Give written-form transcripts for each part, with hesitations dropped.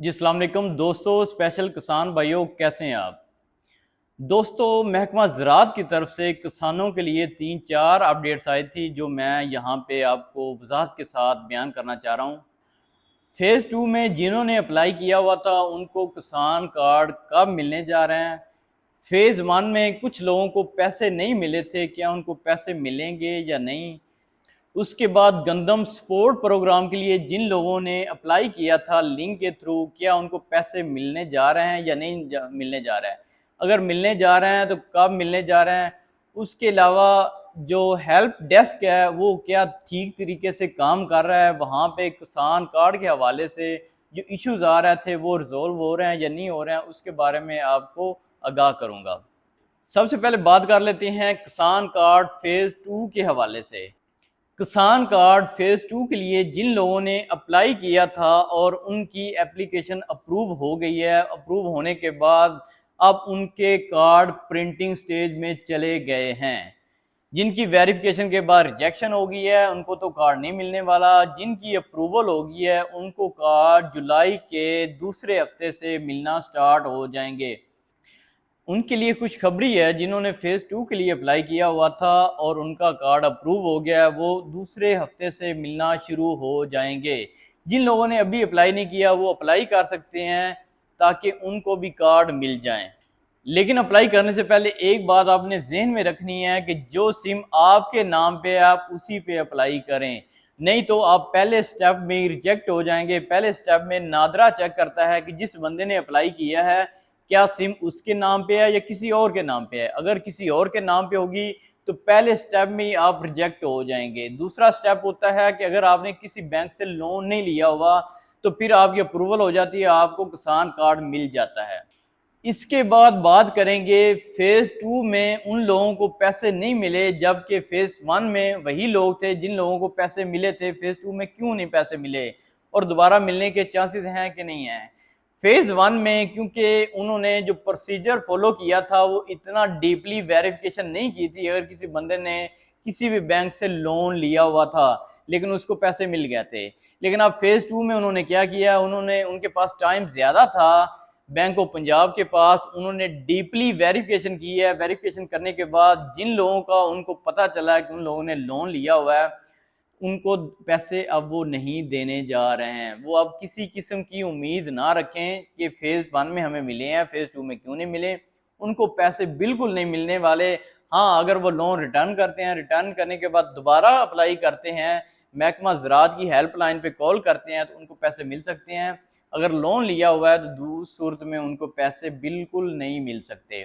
जी अस्सलाम वालेकुम दोस्तों, स्पेशल किसान भाइयों कैसे हैं आप। दोस्तों, महकमा ज़राअत की तरफ से किसानों के लिए 3-4 अपडेट्स आई थी जो मैं यहाँ पे आपको वजाहत के साथ बयान करना चाह रहा हूँ। फ़ेज़ 2 में जिन्होंने अप्लाई किया हुआ था उनको किसान कार्ड कब मिलने जा रहे हैं। फ़ेज़ 1 में कुछ लोगों को पैसे नहीं मिले थे, क्या उनको पैसे मिलेंगे या नहीं। उसके बाद गंदम सपोर्ट प्रोग्राम के लिए जिन लोगों ने अप्लाई किया था लिंक के थ्रू, क्या उनको पैसे मिलने जा रहे हैं या नहीं मिलने जा रहे हैं। अगर मिलने जा रहे हैं तो कब मिलने जा रहे हैं। उसके अलावा जो हेल्प डेस्क है वो क्या ठीक तरीके से काम कर रहा है, वहाँ पे किसान कार्ड के हवाले से जो इश्यूज आ रहे थे वो रिजोल्व हो रहे हैं या नहीं हो रहे हैं, उसके बारे में आपको आगाह करूँगा। सबसे पहले बात कर लेते हैं किसान कार्ड फ़ेज़ 2 के हवाले से। किसान कार्ड फ़ेज़ 2 के लिए जिन लोगों ने अप्लाई किया था और उनकी एप्लीकेशन अप्रूव हो गई है, अप्रूव होने के बाद अब उनके कार्ड प्रिंटिंग स्टेज में चले गए हैं। जिनकी वेरिफिकेशन के बाद रिजेक्शन हो गई है उनको तो कार्ड नहीं मिलने वाला। जिनकी अप्रूवल हो गई है उनको कार्ड जुलाई के दूसरे हफ्ते से मिलना स्टार्ट हो जाएंगे। उनके लिए खुशखबरी है जिन्होंने फ़ेज़ 2 के लिए अप्लाई किया हुआ था और उनका कार्ड अप्रूव हो गया है, वो दूसरे हफ्ते से मिलना शुरू हो जाएंगे। जिन लोगों ने अभी अप्लाई नहीं किया वो अप्लाई कर सकते हैं ताकि उनको भी कार्ड मिल जाएं। लेकिन अप्लाई करने से पहले एक बात आपने जहन में रखनी है कि जो सिम आपके नाम पे है आप उसी पे अप्लाई करें, नहीं तो आप पहले स्टेप में रिजेक्ट हो जाएंगे। पहले स्टेप में नादरा चेक करता है कि जिस बंदे ने अप्लाई किया है क्या सिम उसके नाम पे है या किसी और के नाम पे है। अगर किसी और के नाम पे होगी तो पहले स्टेप में ही आप रिजेक्ट हो जाएंगे। दूसरा स्टेप होता है कि अगर आपने किसी बैंक से लोन नहीं लिया हुआ तो फिर आपकी अप्रूवल हो जाती है, आपको किसान कार्ड मिल जाता है। इसके बाद बात करेंगे फ़ेज़ 2 में उन लोगों को पैसे नहीं मिले, जबकि फ़ेज़ 1 में वही लोग थे जिन लोगों को पैसे मिले थे। फ़ेज़ 2 में क्यों नहीं पैसे मिले और दोबारा मिलने के चांसेस हैं कि नहीं हैं। फ़ेज़ 1 में क्योंकि उन्होंने जो प्रोसीजर फॉलो किया था वो इतना डीपली वेरिफिकेशन नहीं की थी। अगर किसी बंदे ने किसी भी बैंक से लोन लिया हुआ था लेकिन उसको पैसे मिल गए थे, लेकिन अब फ़ेज़ 2 में उन्होंने क्या किया, उन्होंने उनके पास टाइम ज़्यादा था बैंक ऑफ पंजाब के पास, उन्होंने डीपली वेरिफिकेशन की है। वेरिफिकेशन करने के बाद जिन लोगों का उनको पता चला है कि उन लोगों ने लोन लिया हुआ है उनको पैसे अब वो नहीं देने जा रहे हैं। वो अब किसी किस्म की उम्मीद ना रखें कि फ़ेज़ 1 में हमें मिले हैं, फ़ेज़ 2 में क्यों नहीं मिले। उनको पैसे बिल्कुल नहीं मिलने वाले। हाँ, अगर वो लोन रिटर्न करते हैं, रिटर्न करने के बाद दोबारा अप्लाई करते हैं, महकमा ज़राअत की हेल्पलाइन पे कॉल करते हैं तो उनको पैसे मिल सकते हैं। अगर लोन लिया हुआ है तो उस सूरत में उनको पैसे बिल्कुल नहीं मिल सकते।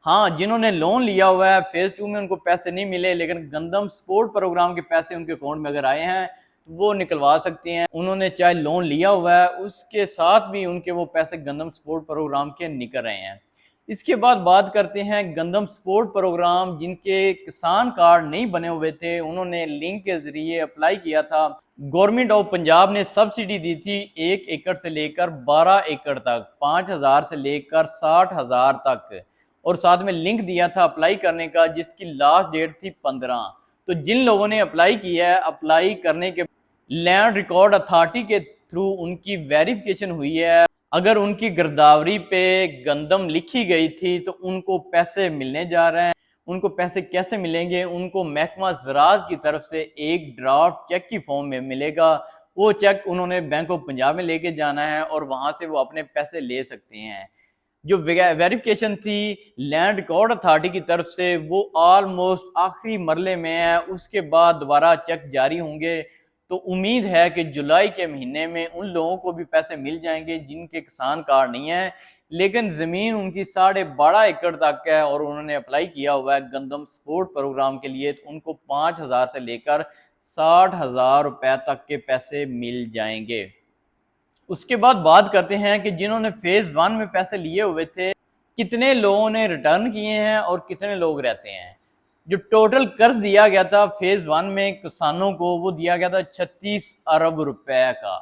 हाँ, जिन्होंने लोन लिया हुआ है फ़ेज़ 2 में उनको पैसे नहीं मिले, लेकिन गंदम सपोर्ट प्रोग्राम के पैसे उनके अकाउंट में अगर आए हैं तो वो निकलवा सकते हैं। उन्होंने चाहे लोन लिया हुआ है उसके साथ भी उनके वो पैसे गंदम सपोर्ट प्रोग्राम के निकल रहे हैं। इसके बाद बात करते हैं गंदम सपोर्ट प्रोग्राम जिनके किसान कार्ड नहीं बने हुए थे, उन्होंने लिंक के ज़रिए अप्लाई किया था। गवर्नमेंट ऑफ पंजाब ने सब्सिडी दी थी 1 एकड़ से लेकर 12 एकड़ तक, 5,000 से लेकर 60,000 तक, और साथ में लिंक दिया था अप्लाई करने का जिसकी लास्ट डेट थी 15। तो जिन लोगों ने अप्लाई किया है, अप्लाई करने के लैंड रिकॉर्ड अथॉरिटी के थ्रू उनकी वेरिफिकेशन हुई है। अगर उनकी गिरदावरी पे गंदम लिखी गई थी तो उनको पैसे मिलने जा रहे हैं। उनको पैसे कैसे मिलेंगे, उनको महकमा ज़राअत की तरफ से एक ड्राफ्ट चेक की फॉर्म में मिलेगा। वो चेक उन्होंने बैंक ऑफ पंजाब में लेके जाना है और वहाँ से वो अपने पैसे ले सकते हैं। जो वेरिफिकेशन थी लैंड रिकॉर्ड अथॉरिटी की तरफ से वो ऑलमोस्ट आखिरी मरले में है, उसके बाद दोबारा चेक जारी होंगे। तो उम्मीद है कि जुलाई के महीने में उन लोगों को भी पैसे मिल जाएंगे जिनके किसान कार्ड नहीं है लेकिन ज़मीन उनकी 12.5 एकड़ तक है और उन्होंने अप्लाई किया हुआ है गंदम सपोर्ट प्रोग्राम के लिए, तो उनको 5,000 से लेकर 60,000 रुपए तक के पैसे मिल जाएंगे। उसके बाद बात करते हैं कि जिन्होंने फ़ेज़ 1 में पैसे लिए हुए थे कितने लोगों ने रिटर्न किए हैं और कितने लोग रहते हैं। जो टोटल कर्ज दिया गया था फ़ेज़ 1 में किसानों को वो दिया गया था 36 अरब रुपए का।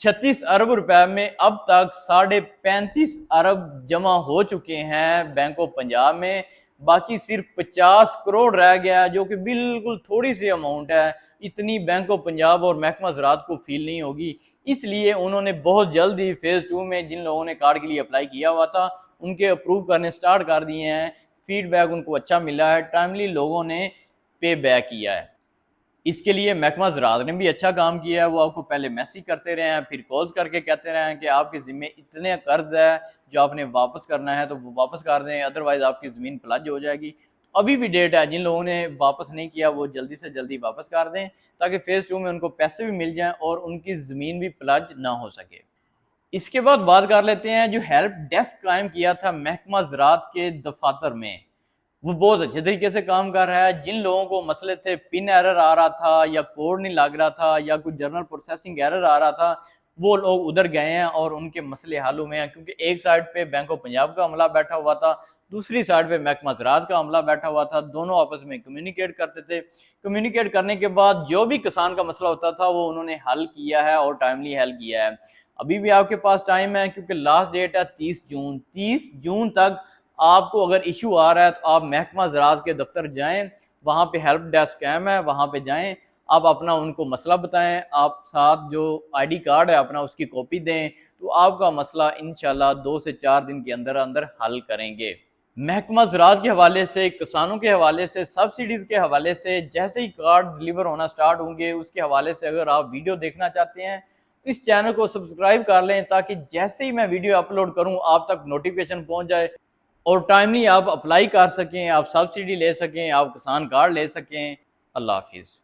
36 अरब रुपए में अब तक 35.5 अरब जमा हो चुके हैं बैंक ऑफ पंजाब में। बाकी सिर्फ 50 करोड़ रह गया जो कि बिल्कुल थोड़ी सी अमाउंट है। इतनी बैंक ऑफ पंजाब और महकमा ज़राअत को फील नहीं होगी اس لیے انہوں نے بہت جلد ہی فیز 2 میں جن لوگوں نے کارڈ کے لیے اپلائی کیا ہوا تھا ان کے اپروو کرنے سٹارٹ کر دیے ہیں، فیڈ بیک ان کو اچھا ملا ہے، ٹائملی لوگوں نے پے بیک کیا ہے۔ اس کے لیے محکمہ زراعت نے بھی اچھا کام کیا ہے، وہ آپ کو پہلے میسیج کرتے رہے ہیں، پھر کالز کر کے کہتے رہے ہیں کہ آپ کے ذمے اتنے قرض ہے جو آپ نے واپس کرنا ہے تو وہ واپس کر دیں، ادروائز آپ کی زمین پلج ہو جائے گی۔ ابھی بھی ڈیٹ ہے، جن لوگوں نے واپس نہیں کیا وہ جلدی سے جلدی واپس کر دیں تاکہ فیز 2 میں ان کو پیسے بھی مل جائیں اور ان کی زمین بھی پلج نہ ہو سکے۔ اس کے بعد بات کر لیتے ہیں جو ہیلپ ڈیسک قائم کیا تھا محکمہ زراعت کے دفاتر میں، وہ بہت اچھے طریقے سے کام کر رہا ہے۔ جن لوگوں کو مسئلے تھے، پن ایرر آ رہا تھا یا کوڈ نہیں لگ رہا تھا یا کوئی جرنل پروسیسنگ ایرر آ رہا تھا، وہ لوگ ادھر گئے ہیں اور ان کے مسئلے حل ہوئے ہیں، کیونکہ ایک سائڈ پہ بینک آف پنجاب کا عملہ بیٹھا ہوا تھا، دوسری سائڈ پہ محکمہ زراعت کا عملہ بیٹھا ہوا تھا، دونوں آپس میں کمیونیکیٹ کرتے تھے۔ کمیونیکیٹ کرنے کے بعد جو بھی کسان کا مسئلہ ہوتا تھا وہ انہوں نے حل کیا ہے اور ٹائملی حل کیا ہے۔ ابھی بھی آپ کے پاس ٹائم ہے کیونکہ لاسٹ ڈیٹ ہے 30 جون تک۔ آپ کو اگر ایشو آ رہا ہے تو آپ محکمہ زراعت کے دفتر جائیں، وہاں پہ ہیلپ ڈیسک قائم ہے، وہاں پہ جائیں، آپ اپنا ان کو مسئلہ بتائیں، آپ ساتھ جو آئی ڈی کارڈ ہے اپنا اس کی کاپی دیں، تو آپ کا مسئلہ انشاءاللہ 2 سے 4 دن کے اندر اندر حل کریں گے۔ محکمہ زراعت کے حوالے سے، کسانوں کے حوالے سے، سبسڈیز کے حوالے سے جیسے ہی کارڈ ڈیلیور ہونا سٹارٹ ہوں گے اس کے حوالے سے اگر آپ ویڈیو دیکھنا چاہتے ہیں اس چینل کو سبسکرائب کر لیں تاکہ جیسے ہی میں ویڈیو اپلوڈ کروں آپ تک نوٹیفیکیشن پہنچ جائے اور ٹائملی آپ اپلائی کر سکیں، آپ سبسڈی لے سکیں، آپ کسان کارڈ لے سکیں۔ اللہ حافظ۔